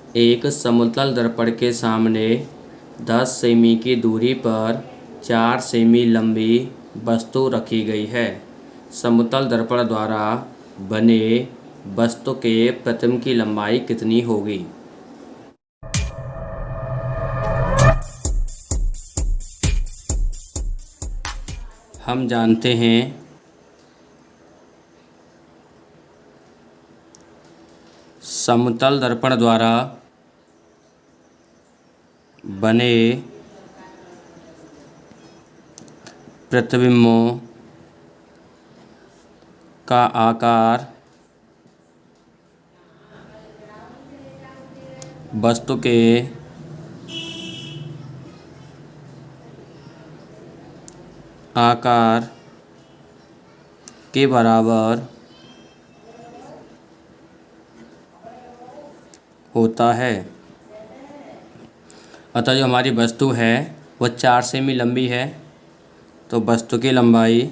एक समतल दर्पण के सामने 10 सेमी की दूरी पर 4 सेमी लंबी वस्तु रखी गई है। समतल दर्पण द्वारा बने वस्तु के प्रतिबिंब की लंबाई कितनी होगी? हम जानते हैं समतल दर्पण द्वारा बने प्रतिबिंबों का आकार वस्तु के आकार के बराबर होता है। अतः जो हमारी वस्तु है वह 4 सेमी लंबी है, तो वस्तु की लंबाई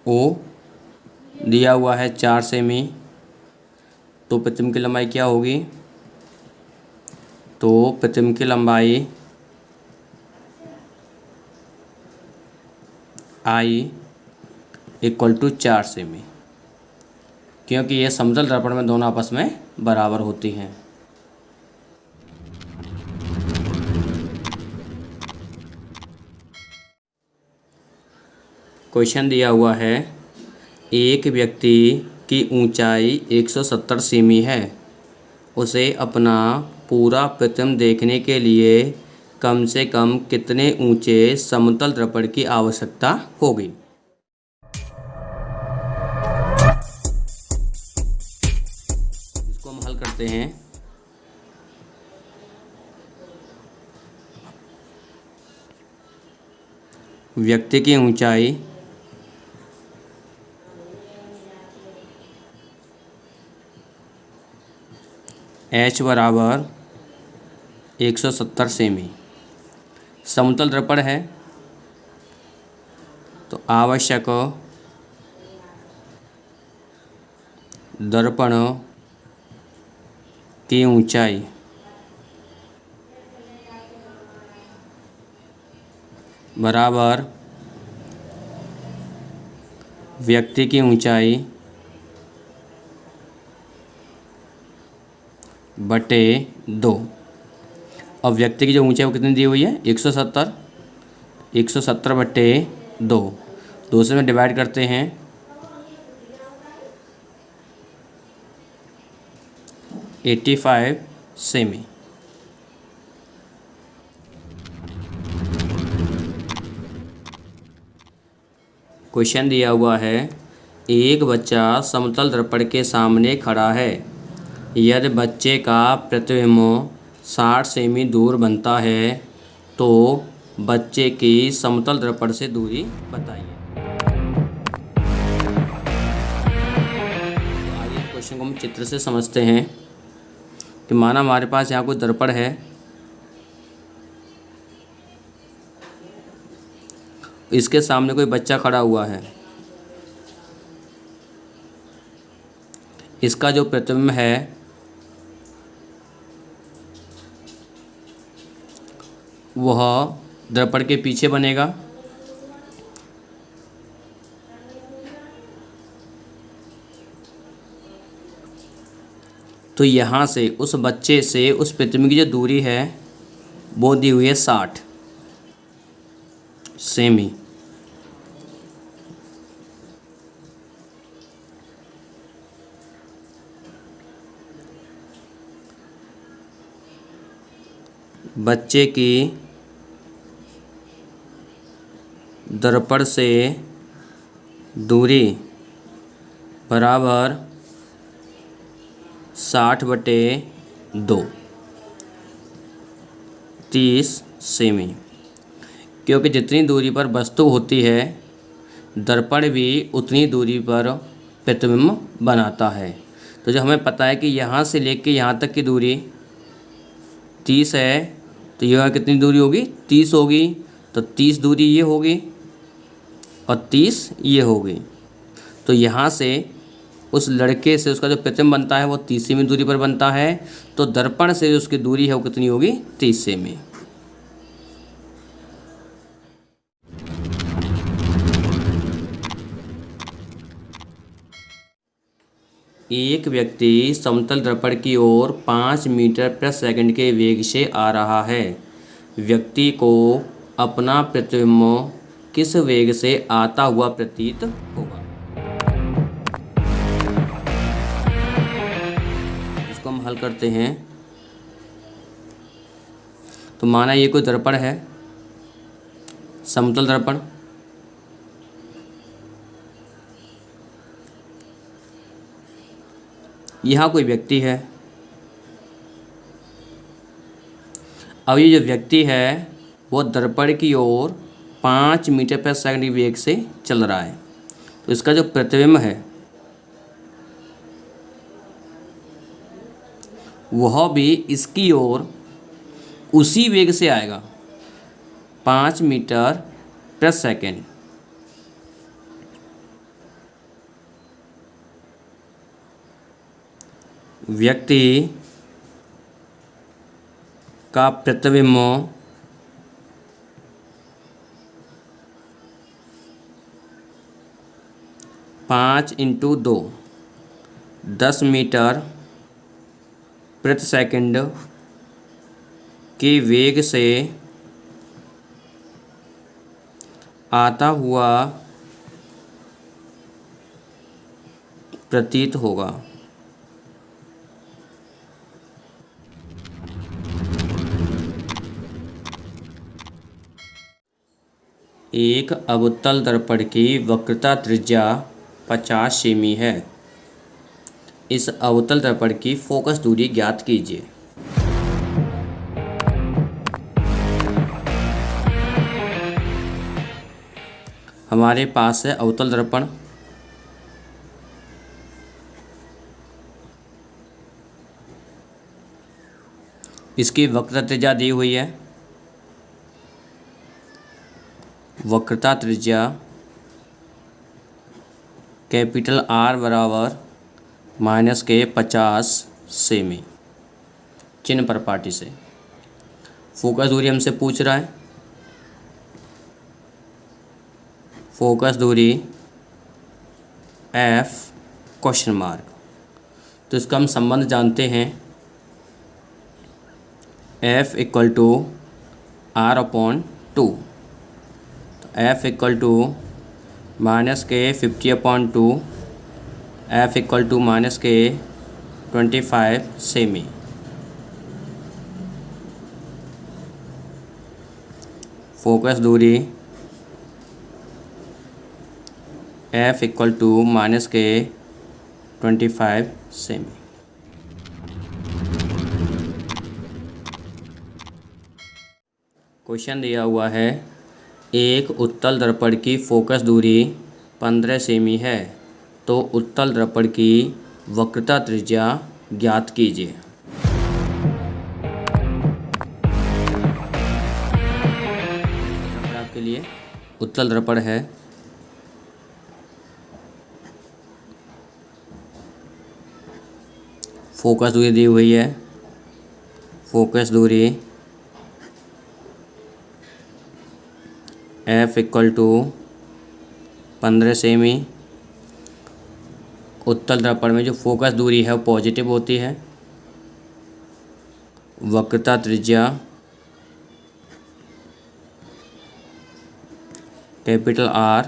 ओ दिया हुआ है 4 सेमी, तो प्रतिबिंब की लंबाई क्या होगी? तो प्रतिबिंब की लंबाई आई इक्वल टू 4 सेमी, क्योंकि ये समतल दर्पण में दोनों आपस में बराबर होती हैं। क्वेश्चन दिया हुआ है, एक व्यक्ति की ऊंचाई 170 सेमी है। उसे अपना पूरा प्रतिबिंब देखने के लिए कम से कम कितने ऊंचे समतल दर्पण की आवश्यकता होगी? इसको हम हल करते हैं। व्यक्ति की ऊंचाई h बराबर 170 सेमी। समतल दर्पण है तो आवश्यक दर्पण की ऊंचाई बराबर व्यक्ति की ऊंचाई बटे 2। अब व्यक्ति की जो ऊंचाई वो कितनी दी हुई है? 170। 170 बटे 2, 2 से में डिवाइड करते हैं, 85 सेमी। क्वेश्चन दिया हुआ है, एक बच्चा समतल दर्पण के सामने खड़ा है। यदि बच्चे का प्रतिबिंब 60 सेमी दूर बनता है तो बच्चे की समतल दर्पण से दूरी बताइए। आइए क्वेश्चन को हम चित्र से समझते हैं कि माना हमारे पास यहाँ कोई दर्पण है, इसके सामने कोई बच्चा खड़ा हुआ है। इसका जो प्रतिबिंब है वह दर्पण के पीछे बनेगा। तो यहाँ से उस बच्चे से उस प्रतिबिंब की जो दूरी है वो दी हुई है 60 सेमी। बच्चे की दर्पण से दूरी बराबर 60 बटे 2, 30 सेमी। क्योंकि जितनी दूरी पर वस्तु होती है दर्पण भी उतनी दूरी पर प्रतिबिंब बनाता है। तो जो हमें पता है कि यहाँ से लेके यहाँ तक की दूरी 30 है, तो यह कितनी दूरी होगी? 30 होगी। तो 30 दूरी ये होगी और 30 ये होगी। तो यहाँ से उस लड़के से उसका जो प्रतिबिंब बनता है वो 30 सेमी दूरी पर बनता है, तो दर्पण से जो उसकी दूरी है वो कितनी होगी, 30 सेमी। एक व्यक्ति समतल दर्पण की ओर 5 मीटर प्रति सेकंड के वेग से आ रहा है। व्यक्ति को अपना प्रतिबिंब किस वेग से आता हुआ प्रतीत होगा। इसको हम हल करते हैं। तो माना ये कोई दर्पण है, समतल दर्पण, यहाँ कोई व्यक्ति है। अब ये जो व्यक्ति है वो दर्पण की ओर 5 मीटर प्रति सेकंड की वेग से चल रहा है, तो इसका जो प्रतिबिंब है वह भी इसकी ओर उसी वेग से आएगा, 5 मीटर प्रति सेकंड। व्यक्ति का प्रतिबिंब 5 इंटू 2 10 मीटर प्रति सेकंड के वेग से आता हुआ प्रतीत होगा। एक अवतल दर्पण की वक्रता त्रिज्या 50 सेमी है। इस अवतल दर्पण की फोकस दूरी ज्ञात कीजिए। हमारे पास है अवतल दर्पण, इसकी वक्रता त्रिज्या दी हुई है। वक्रता त्रिज्या कैपिटल R बराबर -50 सेमी, चिन्ह पर पाटी से। फोकस दूरी हमसे पूछ रहा है, फोकस दूरी F क्वेश्चन मार्क। तो इसका हम संबंध जानते हैं, F equal to R/2। F equal to -K50/2, F equal to -K25 सेमी। फोकस दूरी F इक्वल टू -K25 सेमी। क्वेश्चन दिया हुआ है, एक उत्तल दर्पण की फोकस दूरी 15 सेमी है, तो उत्तल दर्पण की वक्रता त्रिज्या ज्ञात कीजिए। आपके लिए उत्तल दर्पण है, फोकस दूरी दी हुई है। फोकस दूरी F इक्वल टू 15 सेमी। उत्तल दर्पण में जो फोकस दूरी है वो पॉजिटिव होती है। वक्रता त्रिज्या कैपिटल R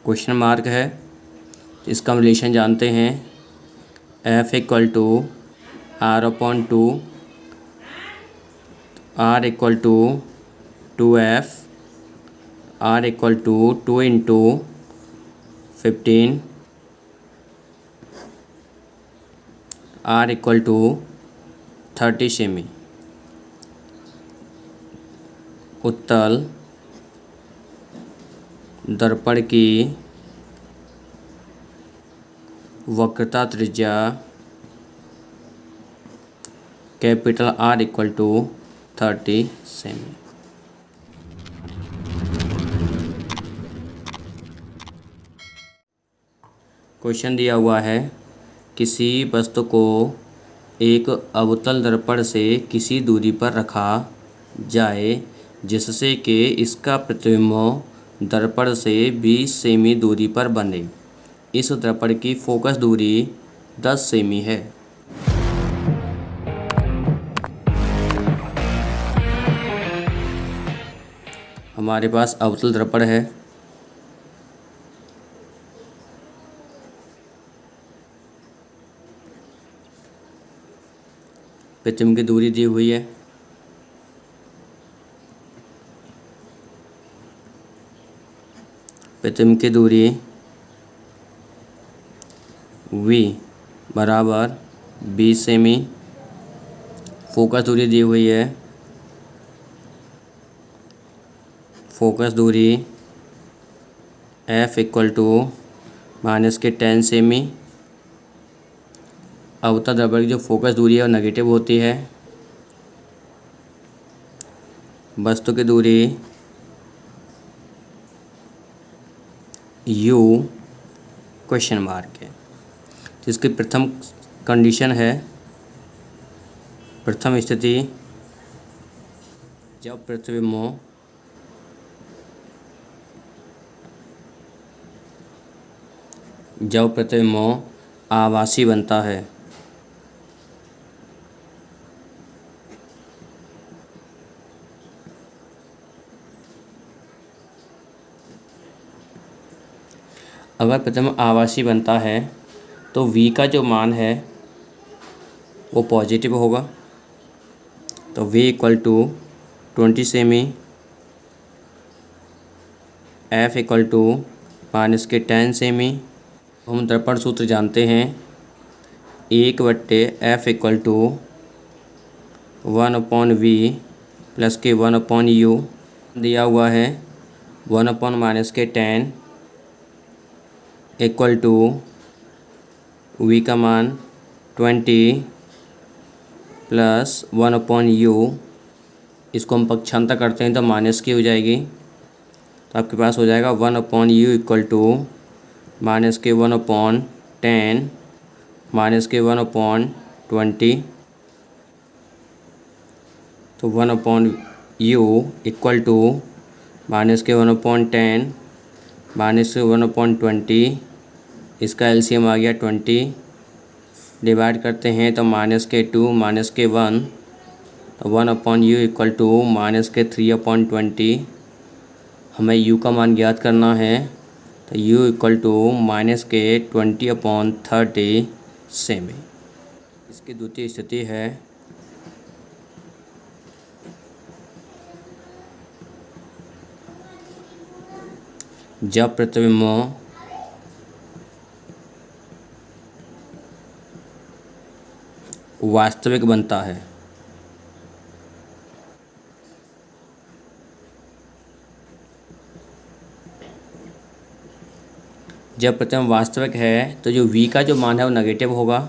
क्वेश्चन मार्क है। इसका हम रिलेशन जानते हैं, F equal to R/2, R equal to 2F, R equal to 2 into 15, R equal to 30 सेमी। उत्तल दर्पण की वक्रता त्रिज्या कैपिटल R इक्वल टू 30 सेमी। क्वेश्चन दिया हुआ है, किसी वस्तु को एक अवतल दर्पण से किसी दूरी पर रखा जाए जिससे कि इसका प्रतिबिंब दर्पण से 20 सेमी दूरी पर बने। इस दर्पण की फोकस दूरी 10 सेमी है। हमारे पास अवतल दर्पण है। प्रतिबिंब की दूरी दी हुई है। प्रतिबिंब की दूरी v बराबर 20 सेमी। फोकस दूरी दी हुई है। फोकस दूरी f इक्वल टू -10 सेमी। अवतल दर्पण की जो फोकस दूरी है वो नेगेटिव होती है। वस्तु की दूरी u क्वेश्चन मार्क है। जिसकी प्रथम कंडीशन है, प्रथम स्थिति, जब प्रतिबिंब आभासी बनता है। अगर प्रतिबिंब आभासी बनता है तो v का जो मान है वो पॉजिटिव होगा। तो v इक्वल टू 20 सेमी, f इक्वल टू -10 सेमी। हम दर्पण सूत्र जानते हैं, 1/f equal to 1/v plus के 1/u दिया हुआ है। 1/-10 इक्वल टू v का मान 20 प्लस 1/u। इसको हम पक्षांतर करते हैं तो माइनस की हो जाएगी। तो आपके पास हो जाएगा 1/u इक्वल टू -1/10 -1/20। तो 1/u इक्वल टू -1/10 -1/20। इसका एलसीएम आ गया 20। डिवाइड करते हैं तो -2 -1। तो 1/u इक्वल टू -3/20। हमें u का मान ज्ञात करना है। तो u इक्वल टू -20/30 सेमी। इसकी द्वितीय स्थिति है, जब प्रतिबिंब वास्तविक बनता है। जब प्रतिबिंब वास्तविक है तो जो v का जो मान है वो नेगेटिव होगा।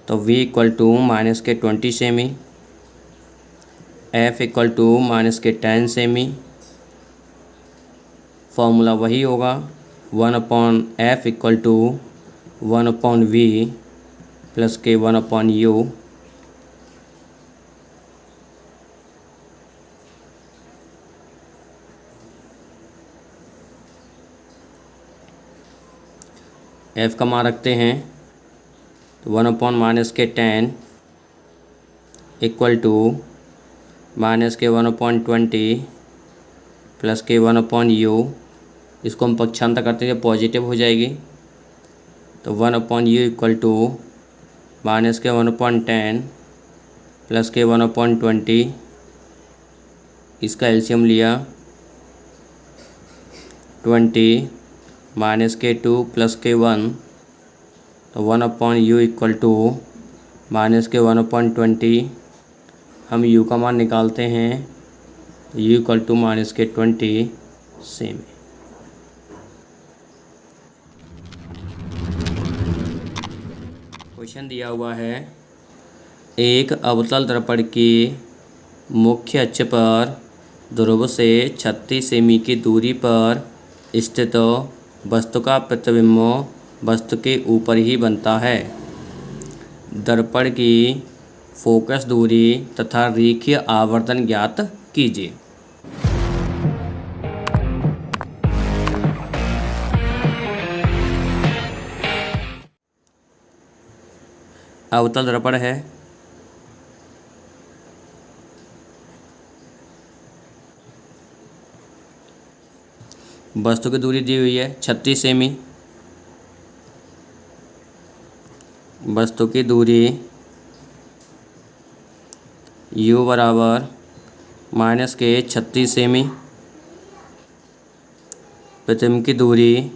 तो v इक्वल टू -20 सेमी, f इक्वल टू -10 सेमी। फॉर्मूला वही होगा, 1/f equal to 1/v plus के 1/u। f का मान रखते हैं तो 1/-10 इक्वल टू -1/20 प्लस के 1/u। इसको हम पक्षांतर करते हैं, पॉजिटिव हो जाएगी। तो 1/u इक्वल टू -1/10 प्लस के 1/20। इसका एलसीएम लिया 20 -2 प्लस के 1। तो 1/u इक्वल टू -1/20। हम u का मान निकालते हैं, u इक्वल टू -20 सेमी। क्वेश्चन दिया हुआ है, एक अवतल दर्पण की मुख्य अक्ष पर ध्रुव से 36 सेमी की दूरी पर स्थित वस्तु का प्रतिबिंब वस्तु के ऊपर ही बनता है। दर्पण की फोकस दूरी तथा रेखीय आवर्धन ज्ञात कीजिए। अवतल दर्पण है। वस्तु की दूरी दी हुई है 36 सेमी। वस्तु की दूरी u बराबर -के 36 सेमी। प्रतिबिंब की दूरी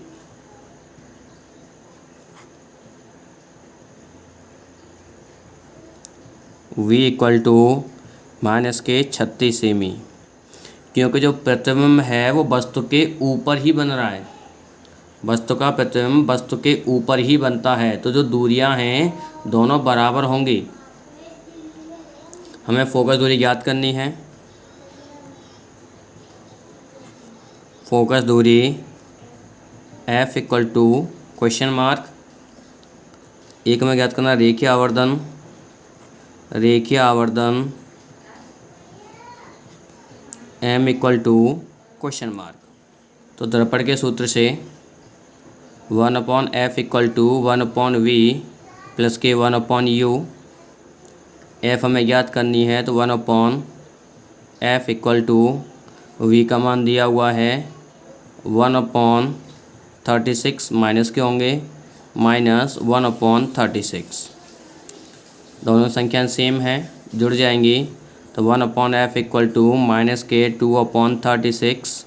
v इक्वल टू -के 36 सेमी, क्योंकि जो प्रतिबिंब है वो वस्तु के ऊपर ही बन रहा है। वस्तु का प्रतिबिंब वस्तु के ऊपर ही बनता है, तो जो दूरियां हैं दोनों बराबर होंगी। हमें फोकस दूरी ज्ञात करनी है। फोकस दूरी f equal to question mark, एक में ज्ञात करना रेखीय आवर्धन। रेखीय आवर्धन m equal to question mark. तो दर्पण के सूत्र से 1/f equal to 1/v plus के 1/u। f हमें ज्ञात करनी है, तो 1/f इक्वल टू v का मान दिया हुआ है 1/36, माइनस के होंगे -1/36। दोनों संख्याएं सेम है, जुड़ जाएंगी। तो 1/f इक्वल टू -के 2/36।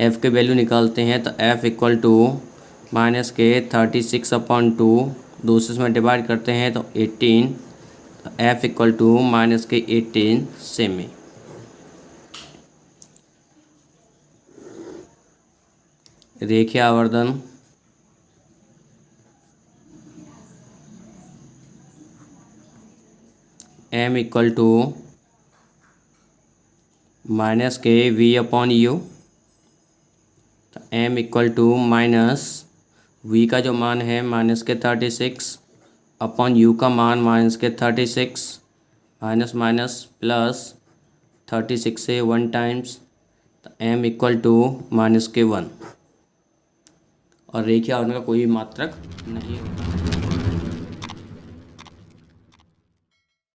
f के वैल्यू निकालते हैं, तो f इक्वल टू -के 36/2, दूसरे में डिवाइड करते हैं तो 18। तो f इक्वल टू -के 18 सेमी। रेखीय आवर्धन m इक्वल टू -के v/u। तो m इक्वल टू v का जो मान है -के 36 अपॉन u का मान -के 36, माइनस माइनस प्लस 36 से 1 टाइम्स। तो m इक्वल टू -के 1। और रेखीय आवर्धन का कोई मात्रक नहीं होता।